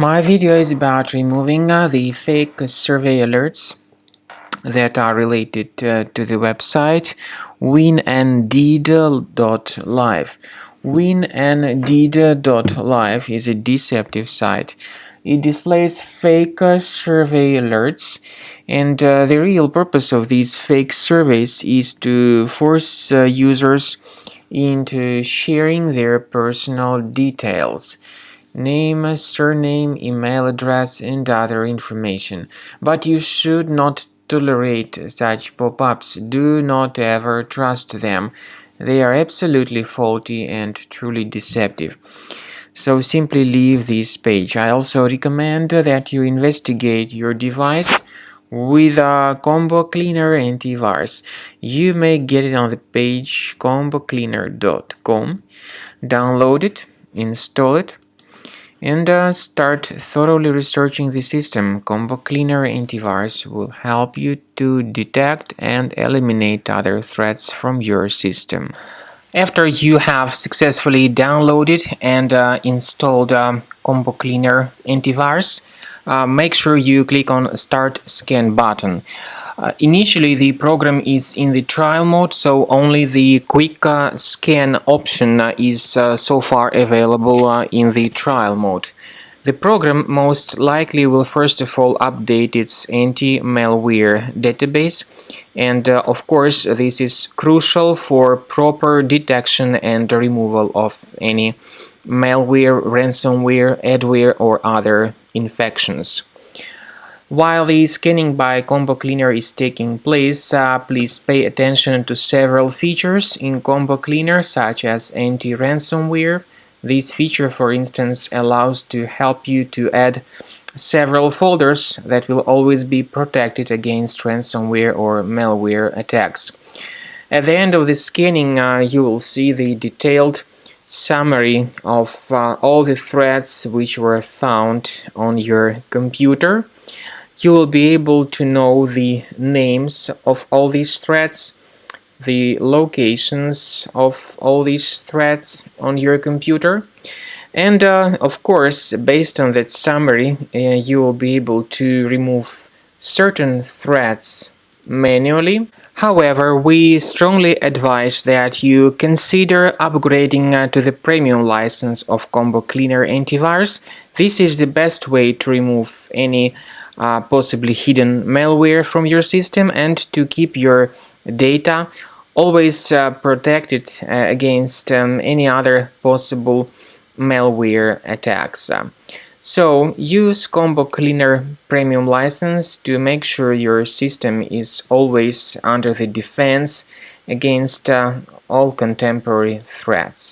My video is about removing the fake survey alerts that are related to the website Winandid.live. Winandid.live is a deceptive site. It displays fake survey alerts, and the real purpose of these fake surveys is to force users into sharing their personal details: name, surname, email address, and other information. But you should not tolerate such pop-ups. Do not ever trust them. They are absolutely faulty and truly deceptive. So simply leave this page. I also recommend that you investigate your device with a Combo Cleaner antivirus. You may get it on the page combocleaner.com. Download it, install it, and start thoroughly researching the system. Combo Cleaner Antivirus will help you to detect and eliminate other threats from your system. After you have successfully downloaded and installed Combo Cleaner Antivirus, make sure you click on Start Scan button. Initially, the program is in the trial mode, so only the quick scan option is so far available in the trial mode. The program most likely will first of all update its anti-malware database, and of course this is crucial for proper detection and removal of any malware, ransomware, adware, or other infections. While the scanning by Combo Cleaner is taking place, please pay attention to several features in Combo Cleaner, such as anti-ransomware. This feature, for instance, allows to help you to add several folders that will always be protected against ransomware or malware attacks. At the end of the scanning, you will see the detailed summary of all the threats which were found on your computer. You will be able to know the names of all these threats, the locations of all these threats on your computer, and of course, based on that summary, you will be able to remove certain threats manually. However, we strongly advise that you consider upgrading to the premium license of Combo Cleaner Antivirus. This is the best way to remove any possibly hidden malware from your system and to keep your data always protected against any other possible malware attacks. So use Combo Cleaner Premium license to make sure your system is always under the defense against all contemporary threats.